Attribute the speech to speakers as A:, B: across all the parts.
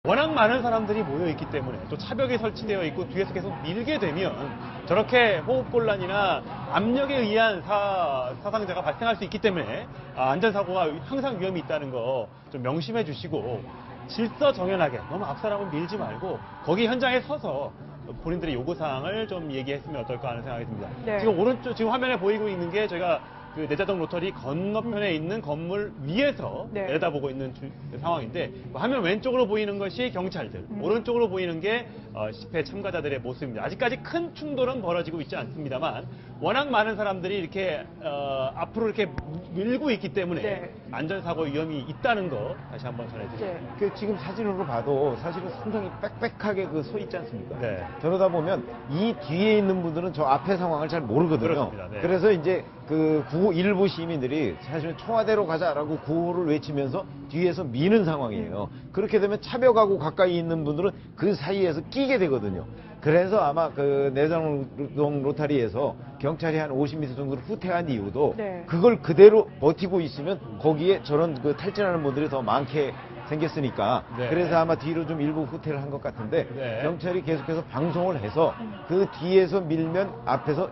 A: 워낙 많은 사람들이 모여있기 때문에 또 차벽이 설치되어 있고 뒤에서 계속 밀게 되면 저렇게 호흡곤란이나 압력에 의한 사상자가 발생할 수 있기 때문에 안전사고가 항상 위험이 있다는 거 좀 명심해 주시고 질서정연하게 너무 앞 사람은 밀지 말고 거기 현장에 서서 본인들의 요구사항을 좀 얘기했으면 어떨까 하는 생각이 듭니다.
B: 네.
A: 지금 화면에 보이고 있는 게 저희가 그 내자동 로터리 건너편에 있는 건물 위에서
B: 네.
A: 내려다보고 있는 상황인데 화면 왼쪽으로 보이는 것이 경찰들, 오른쪽으로 보이는 게 집회 참가자들의 모습입니다. 아직까지 큰 충돌은 벌어지고 있지 않습니다만 워낙 많은 사람들이 이렇게 앞으로 이렇게 밀고 있기 때문에
B: 네.
A: 안전사고 위험이 있다는 거 다시 한번 전해드립니다.
B: 네.
C: 그 지금 사진으로 봐도 사실은 상당히 빽빽하게 그 서 있지 않습니까?
A: 네.
C: 저러다 보면 이 뒤에 있는 분들은 저 앞에 상황을 잘 모르거든요.
A: 그렇습니다. 네.
C: 그래서 이제 그 일부 시민들이 사실은 청와대로 가자라고 구호를 외치면서 뒤에서 미는 상황이에요. 그렇게 되면 차벽하고 가까이 있는 분들은 그 사이에서 끼게 되거든요. 그래서 아마 그 내자동 로타리에서 경찰이 한 50m 정도를 후퇴한 이유도
B: 네.
C: 그걸 그대로 버티고 있으면 거기에 저런 그 탈진하는 분들이 더 많게 생겼으니까
A: 네.
C: 그래서 아마 뒤로 좀 일부 후퇴를 한 것 같은데
A: 네.
C: 경찰이 계속해서 방송을 해서 그 뒤에서 밀면 앞에서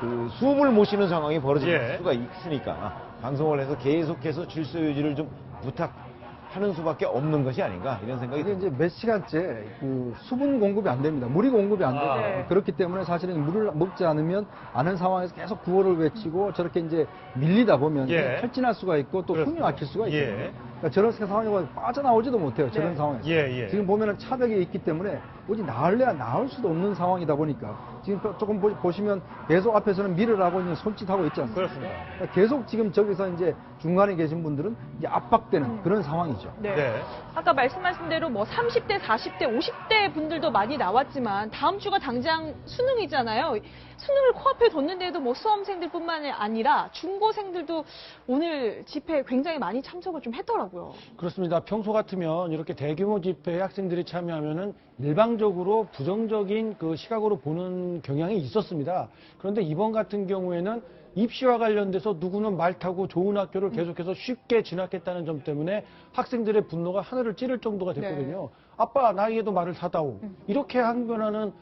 C: 그 숨을 못 쉬는 상황이 벌어질
A: 예.
C: 수가 있으니까 방송을 해서 계속해서 질서 유지를 좀 부탁하는 수밖에 없는 것이 아닌가 이런 생각이
D: 이게
C: 듭니다.
D: 이제 몇 시간째 그 수분 공급이 안 됩니다. 물이 공급이 안 돼요.
B: 네.
D: 그렇기 때문에 사실은 물을 먹지 않으면 아는 상황에서 계속 구호를 외치고 저렇게 이제 밀리다 보면
A: 예.
D: 탈진할 수가 있고 또 숨이
A: 그렇습니다.
D: 막힐 수가 있거든요.
A: 예.
D: 그러니까 저런 상황에 빠져나오지도 못해요. 저런
B: 네.
D: 상황에서.
A: 예.
D: 지금 보면은 차벽이 있기 때문에 어디 나올래야 나올 수도 없는 상황이다 보니까 지금 조금 보시면 계속 앞에서는 밀을 하고 있는 손짓하고 있지 않습니까?
A: 그렇습니다.
D: 그러니까 계속 지금 저기서 이제 중간에 계신 분들은 이제 압박되는 그런 상황이죠.
B: 네.
A: 네.
B: 아까 말씀하신 대로 뭐 30대, 40대, 50대 분들도 많이 나왔지만 다음 주가 당장 수능이잖아요. 수능을 코앞에 뒀는데도 뭐 수험생들뿐만 아니라 중고생들도 오늘 집회에 굉장히 많이 참석을 좀 했더라고요.
E: 그렇습니다. 평소 같으면 이렇게 대규모 집회에 학생들이 참여하면은 일방적으로 부정적인 그 시각으로 보는 경향이 있었습니다. 그런데 이번 같은 경우에는 입시와 관련돼서 누구는 말 타고 좋은 학교를 계속해서 쉽게 진학했다는 점 때문에 학생들의 분노가 하늘을 찌를 정도가 됐거든요. 아빠 나에게도 말을 사다오. 이렇게 항변하는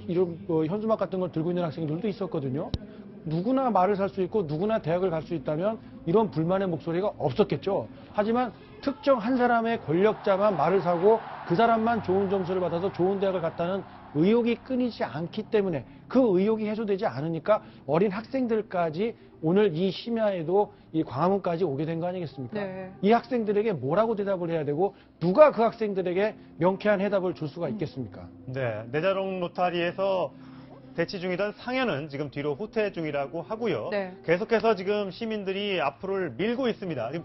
E: 이런 현수막 같은 걸 들고 있는 학생들도 있었거든요. 누구나 말을 살 수 있고 누구나 대학을 갈 수 있다면 이런 불만의 목소리가 없었겠죠. 하지만 특정 한 사람의 권력자만 말을 사고 그 사람만 좋은 점수를 받아서 좋은 대학을 갔다는 의혹이 끊이지 않기 때문에 그 의혹이 해소되지 않으니까 어린 학생들까지 오늘 이 심야에도 이 광화문까지 오게 된 거 아니겠습니까?
B: 네.
E: 이 학생들에게 뭐라고 대답을 해야 되고 누가 그 학생들에게 명쾌한 해답을 줄 수가 있겠습니까?
A: 네. 내자동 로타리에서 대치 중이던 상현은 지금 뒤로 후퇴 중이라고 하고요.
B: 네.
A: 계속해서 지금 시민들이 앞으로를 밀고 있습니다. 지금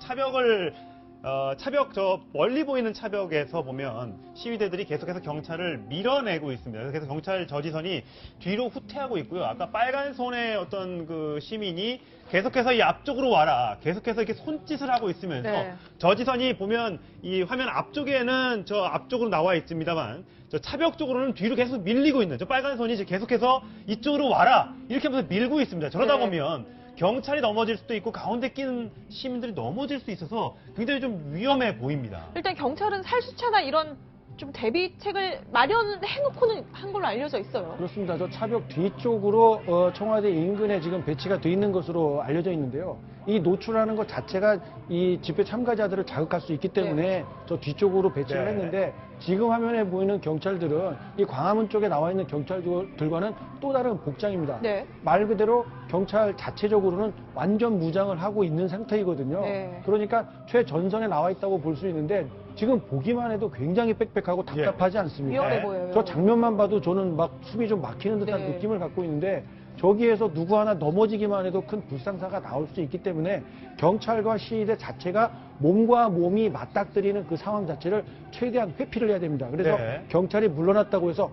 A: 차벽 저 멀리 보이는 차벽에서 보면 시위대들이 계속해서 경찰을 밀어내고 있습니다. 그래서 경찰 저지선이 뒤로 후퇴하고 있고요. 아까 빨간 손의 어떤 그 시민이 계속해서 이 앞쪽으로 와라. 계속해서 이렇게 손짓을 하고 있으면서
B: 네.
A: 저지선이 보면 이 화면 앞쪽에는 저 앞쪽으로 나와 있습니다만 저 차벽 쪽으로는 뒤로 계속 밀리고 있는 저 빨간 손이 이제 계속해서 이쪽으로 와라. 이렇게 하면서 밀고 있습니다. 저러다
B: 네.
A: 보면 경찰이 넘어질 수도 있고 가운데 끼는 시민들이 넘어질 수 있어서 굉장히 좀 위험해 보입니다.
B: 일단 경찰은 살수차나 이런 좀 대비책을 마련해놓고는 한 걸로 알려져 있어요.
E: 그렇습니다. 저 차벽 뒤쪽으로 청와대 인근에 지금 배치가 돼 있는 것으로 알려져 있는데요. 이 노출하는 것 자체가 이 집회 참가자들을 자극할 수 있기 때문에 저 뒤쪽으로 배치를
A: 네.
E: 했는데 지금 화면에 보이는 경찰들은 이 광화문 쪽에 나와 있는 경찰들과는 또 다른 복장입니다.
B: 네.
E: 말 그대로 경찰 자체적으로는 완전 무장을 하고 있는 상태이거든요.
B: 네.
E: 그러니까 최전선에 나와 있다고 볼 수 있는데 지금 보기만 해도 굉장히 빽빽하고 답답하지 않습니까?
B: 위험해
A: 네.
B: 보여요.
E: 저 장면만 봐도 저는 막 숨이 좀 막히는 듯한
B: 네.
E: 느낌을 갖고 있는데 저기에서 누구 하나 넘어지기만 해도 큰 불상사가 나올 수 있기 때문에 경찰과 시위대 자체가 몸과 몸이 맞닥뜨리는 그 상황 자체를 최대한 회피를 해야 됩니다. 그래서
A: 네.
E: 경찰이 물러났다고 해서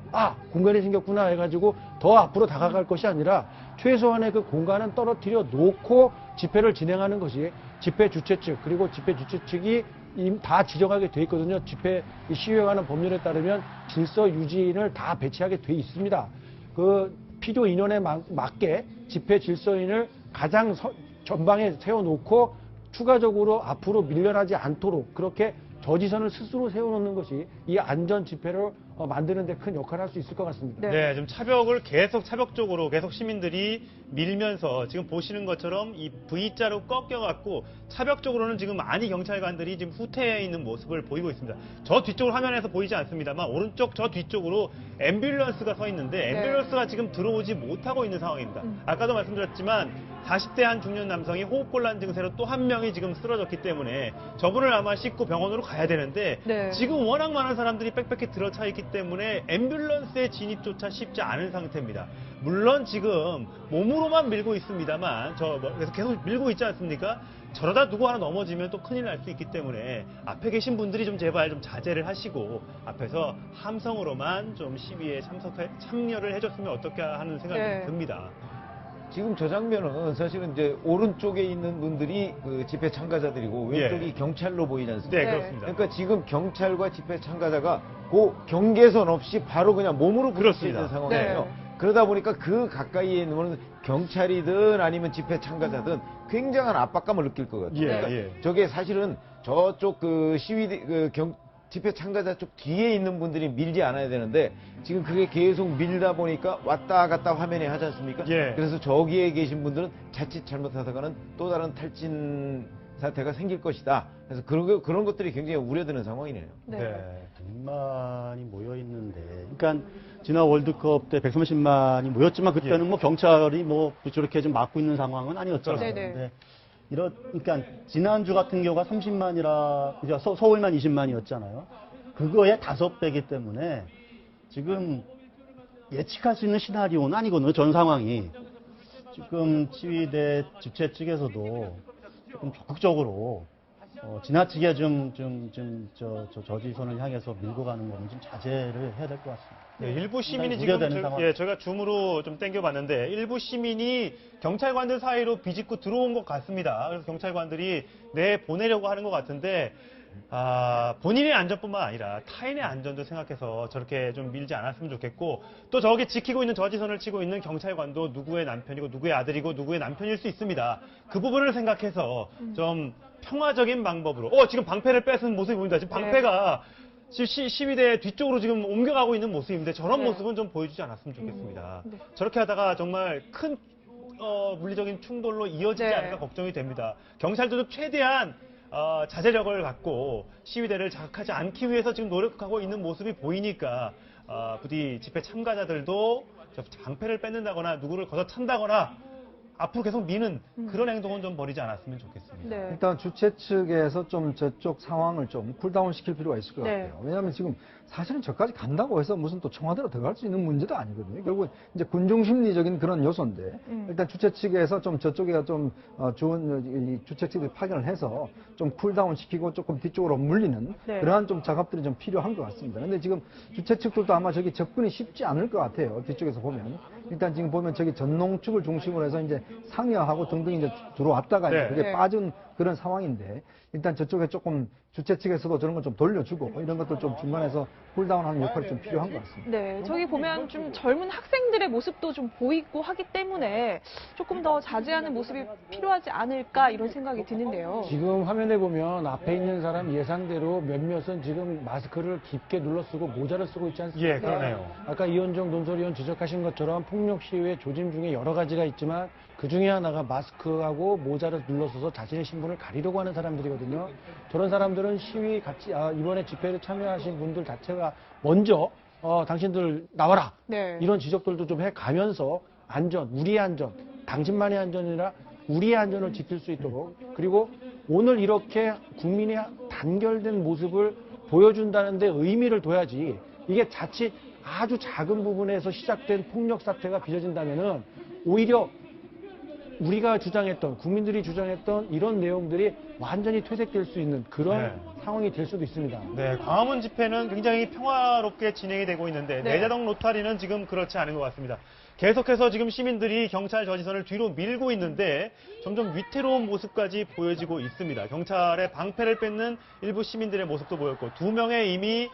E: 공간이 생겼구나 해가지고 더 앞으로 다가갈 것이 아니라 최소한의 그 공간은 떨어뜨려 놓고 집회를 진행하는 것이 집회 주최 측 그리고 집회 주최 측이 다 지정하게 돼 있거든요. 집회 시위에 관한 법률에 따르면 질서 유지인을 다 배치하게 돼 있습니다. 그 필요 인원에 맞게 집회 질서인을 가장 전방에 세워놓고 추가적으로 앞으로 밀려나지 않도록 그렇게 저지선을 스스로 세워놓는 것이 이 안전 집회를 만드는 데 큰 역할을 할 수 있을 것 같습니다.
B: 네.
A: 네, 좀 차벽적으로 계속 시민들이 밀면서 지금 보시는 것처럼 이 V자로 꺾여갖고 차벽적으로는 지금 많이 경찰관들이 지금 후퇴해 있는 모습을 보이고 있습니다. 저 뒤쪽으로 화면에서 보이지 않습니다만 오른쪽 저 뒤쪽으로 앰뷸런스가 서 있는데 앰뷸런스가 지금 들어오지 못하고 있는 상황입니다. 아까도 말씀드렸지만 40대 한 중년 남성이 호흡곤란 증세로 또 한 명이 지금 쓰러졌기 때문에 저분을 아마 싣고 병원으로 가야 되는데
B: 네.
A: 지금 워낙 많은 사람들이 빽빽히 들어차 있기 때문에 앰뷸런스의 진입조차 쉽지 않은 상태입니다. 물론 지금 몸으로만 밀고 있습니다만 그래서 계속 밀고 있지 않습니까? 저러다 누구 하나 넘어지면 또 큰일 날 수 있기 때문에 앞에 계신 분들이 좀 제발 좀 자제를 하시고 앞에서 함성으로만 좀 시위에 참여를 해줬으면 어떨까 하는 생각이
B: 네.
A: 듭니다.
C: 지금 저 장면은 사실은 이제 오른쪽에 있는 분들이 그 집회 참가자들이고 왼쪽이
A: 예.
C: 경찰로 보이지 않습니까?
A: 네,
B: 네.
A: 그렇습니다.
C: 그러니까 지금 경찰과 집회 참가자가 그 경계선 없이 바로 그냥 몸으로 부딪혀
A: 그렇습니다.
C: 있는 상황이에요.
B: 네.
C: 그러다 보니까 그 가까이에 있는 경찰이든 아니면 집회 참가자든 굉장한 압박감을 느낄 것 같아요.
A: 예,
C: 그러니까
A: 예.
C: 저게 사실은 저쪽 그 집회 참가자 쪽 뒤에 있는 분들이 밀지 않아야 되는데 지금 그게 계속 밀다 보니까 왔다 갔다 화면에 하지 않습니까?
A: 예.
C: 그래서 저기에 계신 분들은 자칫 잘못하다가는 또 다른 탈진 사태가 생길 것이다. 그래서 그런 것들이 굉장히 우려되는 상황이네요.
B: 네.
A: 네.
F: 100만이 모여 있는데, 그러니까 지난 월드컵 때 130만이 모였지만 그때는 뭐 경찰이 뭐 저렇게 좀 막고 있는 상황은 아니었잖아요.
B: 네네.
F: 근데 그러니까 지난주 같은 경우가 30만이라 서울만 20만이었잖아요. 그거의 5배이기 때문에 지금 예측할 수 있는 시나리오는 아니거든요. 전 상황이. 지금 치위대 집회 측에서도 조금 적극적으로 지나치게 저지선을 향해서 밀고 가는 거는 좀 자제를 해야 될 것 같습니다.
A: 네, 일부 시민이
F: 상당히
A: 지금
F: 우려되는 상황.
A: 저희가 줌으로 좀 땡겨봤는데 일부 시민이 경찰관들 사이로 비집고 들어온 것 같습니다. 그래서 경찰관들이 보내려고 하는 것 같은데 본인의 안전뿐만 아니라 타인의 안전도 생각해서 저렇게 좀 밀지 않았으면 좋겠고 또 저기 지키고 있는 저지선을 치고 있는 경찰관도 누구의 남편이고 누구의 아들이고 누구의 남편일 수 있습니다. 그 부분을 생각해서 좀 평화적인 방법으로 지금 방패를 뺏은 모습이 보입니다. 지금 방패가 시위대 뒤쪽으로 지금 옮겨가고 있는 모습인데 저런
B: 네.
A: 모습은 좀 보여주지 않았으면 좋겠습니다.
B: 네.
A: 저렇게 하다가 정말 큰 물리적인 충돌로 이어지지
B: 네.
A: 않을까 걱정이 됩니다. 경찰들도 최대한 자제력을 갖고 시위대를 자극하지 않기 위해서 지금 노력하고 있는 모습이 보이니까 부디 집회 참가자들도 방패를 뺏는다거나 누구를 걷어찬다거나 앞으로 계속 미는 그런 행동은 좀 버리지 않았으면 좋겠습니다.
B: 네.
D: 일단 주최 측에서 좀 저쪽 상황을 좀 쿨다운 시킬 필요가 있을 것
B: 네.
D: 같아요. 왜냐하면 지금 사실은 저까지 간다고 해서 무슨 또 청와대로 들어갈 수 있는 문제도 아니거든요. 결국 이제 군중심리적인 그런 요소인데 일단 주최 측에서 좀 저쪽에 좀 좋은 주최 측들이 파견을 해서 좀 쿨다운 시키고 조금 뒤쪽으로 물리는
B: 네.
D: 그러한 좀 작업들이 좀 필요한 것 같습니다. 근데 지금 주최 측들도 아마 저기 접근이 쉽지 않을 것 같아요. 뒤쪽에서 보면. 일단 지금 보면 저기 전농축을 중심으로 해서 이제 상여하고 등등 이제 들어왔다가
A: 네.
D: 이제 그게
B: 네.
D: 빠진 그런 상황인데 일단 저쪽에 조금 주최 측에서도 저런 걸 좀 돌려주고 이런 것들 좀 중간에서 쿨다운하는 역할이 좀 필요한 것 같습니다.
B: 네, 저기 보면 좀 젊은 학생들의 모습도 좀 보이고 하기 때문에 조금 더 자제하는 모습이 필요하지 않을까 이런 생각이 드는데요.
E: 지금 화면에 보면 앞에 있는 사람 예상대로 몇몇은 지금 마스크를 깊게 눌러 쓰고 모자를 쓰고 있지 않습니까?
A: 예, 그러네요.
E: 아까 이현정 논설위원 지적하신 것처럼 폭력 시위의 조짐 중에 여러 가지가 있지만 그 중에 하나가 마스크하고 모자를 눌러서서 자신의 신분을 가리려고 하는 사람들이거든요. 저런 사람들은 시위 같이 이번에 집회에 참여하신 분들 자체가 먼저 당신들 나와라
B: 네.
E: 이런 지적들도 좀 해가면서 안전, 우리의 안전, 당신만의 안전이 아니라 우리의 안전을 지킬 수 있도록 그리고 오늘 이렇게 국민의 단결된 모습을 보여준다는 데 의미를 둬야지 이게 자칫 아주 작은 부분에서 시작된 폭력 사태가 빚어진다면은 오히려 우리가 주장했던 국민들이 주장했던 이런 내용들이 완전히 퇴색될 수 있는 그런
A: 네.
E: 상황이 될 수도 있습니다.
A: 네, 광화문 집회는 굉장히 평화롭게 진행이 되고 있는데
B: 네.
A: 내자동 로타리는 지금 그렇지 않은 것 같습니다. 계속해서 지금 시민들이 경찰 저지선을 뒤로 밀고 있는데 점점 위태로운 모습까지 보여지고 있습니다. 경찰의 방패를 뺏는 일부 시민들의 모습도 보였고 2명의 이미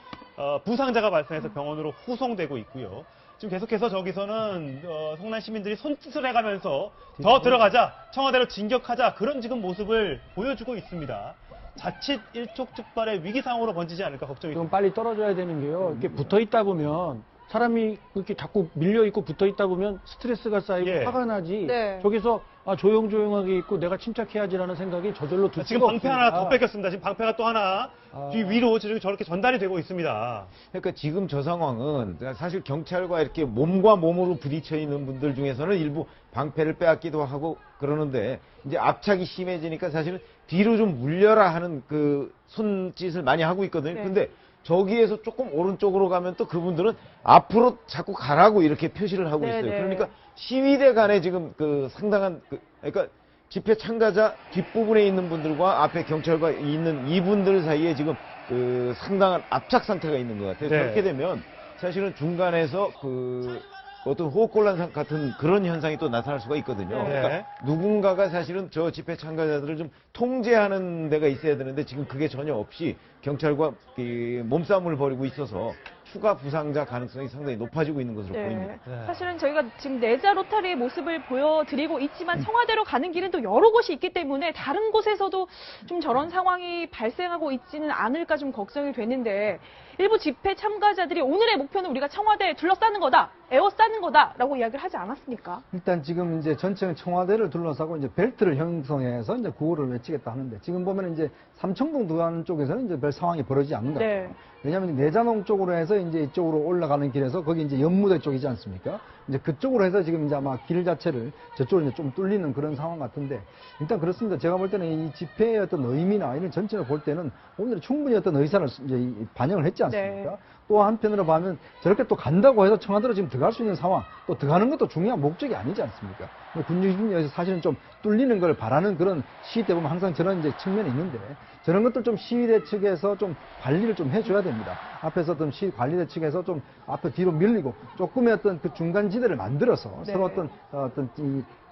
A: 부상자가 발생해서 병원으로 후송되고 있고요. 지금 계속해서 저기서는 성남 시민들이 손짓을 해가면서 더 들어가자, 청와대로 진격하자 그런 지금 모습을 보여주고 있습니다. 자칫 일촉즉발의 위기 상황으로 번지지 않을까 걱정이
E: 좀
A: 듭니다.
E: 빨리 떨어져야 되는 게요. 이렇게 붙어 있다 보면 사람이 이렇게 자꾸 밀려 있고 붙어 있다 보면 스트레스가 쌓이고
A: 예.
E: 화가 나지.
B: 네.
E: 저기서 조용조용하게 있고 내가 침착해야지라는 생각이 저절로 들
A: 지금
E: 수가
A: 방패
E: 없습니다.
A: 하나 더 뺏겼습니다. 지금 방패가 또 하나 뒤 위로 저렇게 전달이 되고 있습니다.
C: 그러니까 지금 저 상황은 사실 경찰과 이렇게 몸과 몸으로 부딪혀 있는 분들 중에서는 일부 방패를 빼앗기도 하고 그러는데 이제 압착이 심해지니까 사실은 뒤로 좀 물려라 하는 그 손짓을 많이 하고 있거든요.
B: 네.
C: 근데 저기에서 조금 오른쪽으로 가면 또 그분들은 앞으로 자꾸 가라고 이렇게 표시를 하고
B: 네,
C: 있어요.
B: 네.
C: 그러니까 시위대 간에 지금 그 상당한 그러니까 집회 참가자 뒷부분에 있는 분들과 앞에 경찰과 있는 이분들 사이에 지금 그 상당한 압착 상태가 있는 것 같아요.
A: 네.
C: 그렇게 되면 사실은 중간에서 그 어떤 호흡곤란 같은 그런 현상이 또 나타날 수가 있거든요.
A: 네.
C: 그러니까 누군가가 사실은 저 집회 참가자들을 좀 통제하는 데가 있어야 되는데 지금 그게 전혀 없이 경찰과 이 몸싸움을 벌이고 있어서 추가 부상자 가능성이 상당히 높아지고 있는 것으로 보입니다.
A: 네.
B: 사실은 저희가 지금 내자 로타리의 모습을 보여드리고 있지만 청와대로 가는 길은 또 여러 곳이 있기 때문에 다른 곳에서도 좀 저런 상황이 발생하고 있지는 않을까 좀 걱정이 되는데 일부 집회 참가자들이 오늘의 목표는 우리가 청와대 둘러싸는 거다, 에워싸는 거다라고 이야기를 하지 않았습니까?
D: 일단 지금 이제 전체 청와대를 둘러싸고 이제 벨트를 형성해서 이제 구호를 외치겠다 하는데 지금 보면 이제 삼청동 두안 쪽에서는 이제 별 상황이 벌어지지 않는 것 같아요.
B: 네.
D: 왜냐하면 내자농 쪽으로 해서 이제 이쪽으로 올라가는 길에서 거기 이제 연무대 쪽이지 않습니까? 이제 그쪽으로 해서 지금 이제 아마 길 자체를 저쪽으로 이제 좀 뚫리는 그런 상황 같은데 일단 그렇습니다. 제가 볼 때는 이 집회의 어떤 의미나 이런 전체를 볼 때는 오늘 충분히 어떤 의사를 이제 반영을 했지 않습니까?
B: 네.
D: 또 한편으로 보면 저렇게 또 간다고 해서 청와대로 지금 들어갈 수 있는 상황, 또 들어가는 것도 중요한 목적이 아니지 않습니까? 군중심리에서 사실은 좀 뚫리는 걸 바라는 그런 시위 때 보면 항상 저런 이제 측면이 있는데 저런 것들 좀 시위대 측에서 좀 관리를 좀 해줘야 됩니다. 앞에서 어떤 시위 관리대 측에서 좀 앞에 뒤로 밀리고 조금의 어떤 그 중간 지대를 만들어서
B: 네.
D: 서로 어떤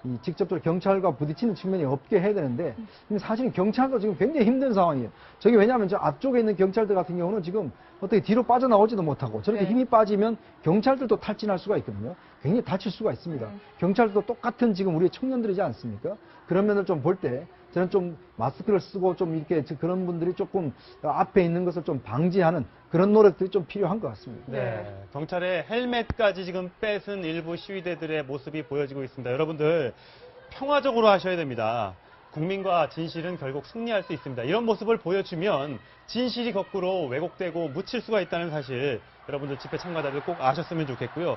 D: 이 직접적으로 경찰과 부딪히는 측면이 없게 해야 되는데 근데 사실은 경찰도 지금 굉장히 힘든 상황이에요. 저기 왜냐하면 저 앞쪽에 있는 경찰들 같은 경우는 지금 어떻게 뒤로 빠져나오지도 못하고 저렇게
B: 네.
D: 힘이 빠지면 경찰들도 탈진할 수가 있거든요. 굉장히 다칠 수가 있습니다. 경찰도 똑같은 지금 우리 청년들이지 않습니까? 그런 면을 좀 볼 때 저는 좀 마스크를 쓰고 좀 이렇게 그런 분들이 조금 앞에 있는 것을 좀 방지하는 그런 노력들이 좀 필요한 것 같습니다.
A: 네. 경찰의 헬멧까지 지금 뺏은 일부 시위대들의 모습이 보여지고 있습니다. 여러분들 평화적으로 하셔야 됩니다. 국민과 진실은 결국 승리할 수 있습니다. 이런 모습을 보여주면 진실이 거꾸로 왜곡되고 묻힐 수가 있다는 사실 여러분들 집회 참가자들 꼭 아셨으면 좋겠고요.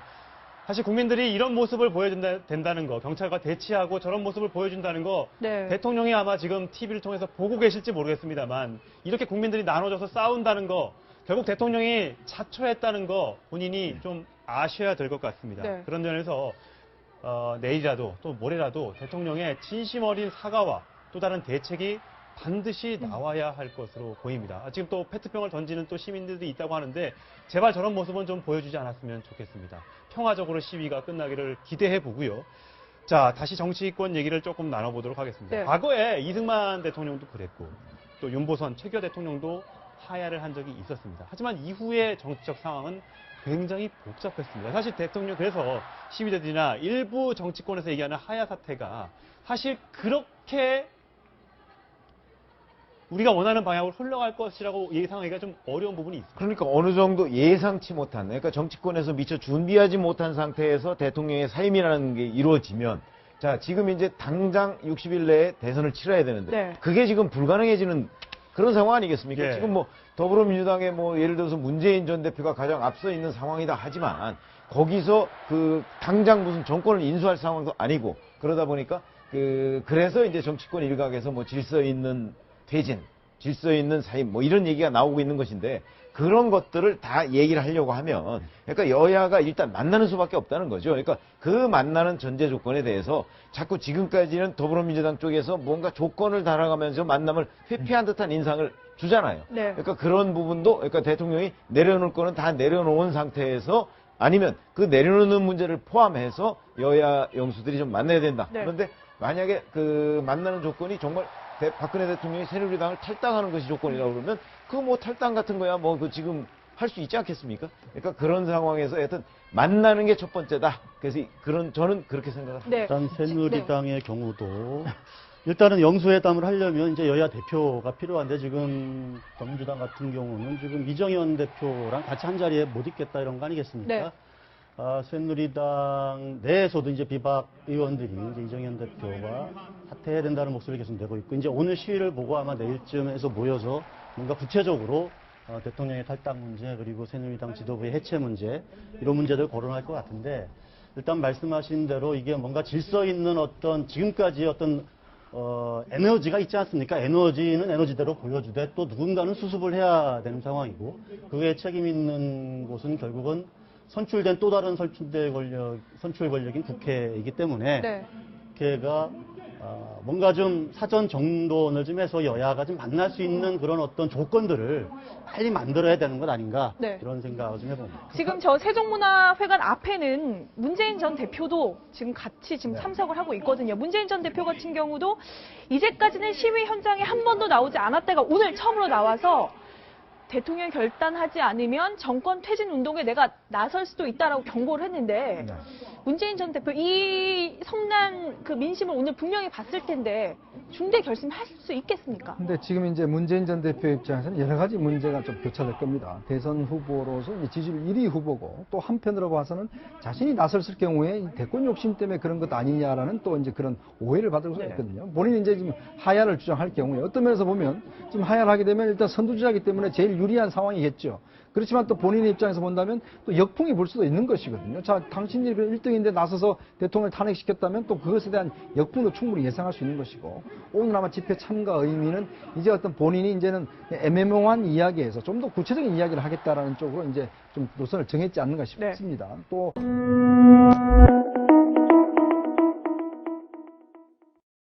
A: 사실 국민들이 이런 모습을 보여준다는 거, 경찰과 대치하고 저런 모습을 보여준다는 거
B: 네.
A: 대통령이 아마 지금 TV를 통해서 보고 계실지 모르겠습니다만 이렇게 국민들이 나눠져서 싸운다는 거 결국 대통령이 자초했다는 거 본인이 좀 아셔야 될 것 같습니다.
B: 네.
A: 그런 면에서 내일이라도 또 모레라도 대통령의 진심 어린 사과와 또 다른 대책이 반드시 나와야 할 것으로 보입니다. 지금 또 페트병을 던지는 또 시민들도 있다고 하는데 제발 저런 모습은 좀 보여주지 않았으면 좋겠습니다. 평화적으로 시위가 끝나기를 기대해 보고요. 자, 다시 정치권 얘기를 조금 나눠보도록 하겠습니다.
B: 네.
A: 과거에 이승만 대통령도 그랬고 또 윤보선 최규하 대통령도 하야를 한 적이 있었습니다. 하지만 이후의 정치적 상황은 굉장히 복잡했습니다. 사실 대통령 그래서 시위대들이나 일부 정치권에서 얘기하는 하야 사태가 사실 그렇게 우리가 원하는 방향으로 흘러갈 것이라고 예상하기가 좀 어려운 부분이 있습니다.
C: 그러니까 어느 정도 예상치 못한, 그러니까 정치권에서 미처 준비하지 못한 상태에서 대통령의 사임이라는 게 이루어지면, 자, 지금 이제 당장 60일 내에 대선을 치러야 되는데,
B: 네.
C: 그게 지금 불가능해지는 그런 상황 아니겠습니까?
A: 예.
C: 지금 뭐 더불어민주당의 뭐 예를 들어서 문재인 전 대표가 가장 앞서 있는 상황이다 하지만, 거기서 그 당장 무슨 정권을 인수할 상황도 아니고, 그러다 보니까 그래서 이제 정치권 일각에서 뭐 질서 있는 퇴진, 질서 있는 사임, 뭐 이런 얘기가 나오고 있는 것인데 그런 것들을 다 얘기를 하려고 하면 그러니까 여야가 일단 만나는 수밖에 없다는 거죠. 그러니까 그 만나는 전제 조건에 대해서 자꾸 지금까지는 더불어민주당 쪽에서 뭔가 조건을 달아가면서 만남을 회피한 듯한 인상을 주잖아요.
B: 네.
C: 그러니까 그런 부분도 그러니까 대통령이 내려놓을 거는 다 내려놓은 상태에서 아니면 그 내려놓는 문제를 포함해서 여야 영수들이 좀 만나야 된다.
B: 네.
C: 그런데 만약에 그 만나는 조건이 정말 박근혜 대통령이 새누리당을 탈당하는 것이 조건이라고 그러면 그 뭐 탈당 같은 거야 뭐 그 지금 할 수 있지 않겠습니까? 그러니까 그런 상황에서 하여튼 만나는 게 첫 번째다. 그래서 저는 그렇게 생각을 합니다.
B: 네.
F: 일단 새누리당의 경우도 일단은 영수회담을 하려면 이제 여야 대표가 필요한데 지금 더민주당 같은 경우는 지금 이정현 대표랑 같이 한 자리에 못 있겠다 이런 거 아니겠습니까?
B: 네.
F: 새누리당 내에서도 이제 비박 의원들이 이제 이정현 대표가 사퇴해야 된다는 목소리를 계속 내고 있고, 이제 오늘 시위를 보고 아마 내일쯤에서 모여서 뭔가 구체적으로 대통령의 탈당 문제, 그리고 새누리당 지도부의 해체 문제, 이런 문제들 거론할 것 같은데, 일단 말씀하신 대로 이게 뭔가 질서 있는 어떤 지금까지의 어떤 에너지가 있지 않습니까? 에너지는 에너지대로 보여주되 또 누군가는 수습을 해야 되는 상황이고, 그에 책임 있는 곳은 결국은 선출된 또 다른 선출 권력인 국회이기 때문에,
B: 네.
F: 국회가 뭔가 좀 사전 정돈을 좀 해서 여야가 좀 만날 수 있는 그런 어떤 조건들을 빨리 만들어야 되는 것 아닌가,
B: 네.
F: 이런 생각을 좀 해봅니다.
B: 지금 저 세종문화회관 앞에는 문재인 전 대표도 지금 같이 지금 참석을 하고 있거든요. 문재인 전 대표 같은 경우도 이제까지는 시위 현장에 한 번도 나오지 않았다가 오늘 처음으로 나와서 대통령이 결단하지 않으면 정권 퇴진 운동에 내가 나설 수도 있다라고 경고를 했는데,
C: 네.
B: 문재인 전 대표 이 성난 그 민심을 오늘 분명히 봤을 텐데 중대 결심할 수 있겠습니까?
D: 근데 지금 이제 문재인 전 대표 입장에서는 여러 가지 문제가 좀 교차될 겁니다. 대선 후보로서 이제 지지율 1위 후보고, 또 한편으로 봐서는 자신이 나섰을 경우에 이 대권 욕심 때문에 그런 것 아니냐라는 또 이제 그런 오해를 받을 수가 있거든요. 본인이 이제 지금 하야를 주장할 경우에 어떤 면에서 보면 지금 하야를 하게 되면 일단 선두주자이기 때문에 제일 유리한 상황이겠죠. 그렇지만 또 본인의 입장에서 본다면 또 역풍이 불 수도 있는 것이거든요. 자, 당신들이 1등인데 나서서 대통령을 탄핵시켰다면 또 그것에 대한 역풍도 충분히 예상할 수 있는 것이고, 오늘 아마 집회 참가 의미는 이제 어떤 본인이 이제는 애매모호한 이야기에서 좀 더 구체적인 이야기를 하겠다라는 쪽으로 이제 좀 노선을 정했지 않는가 싶습니다. 또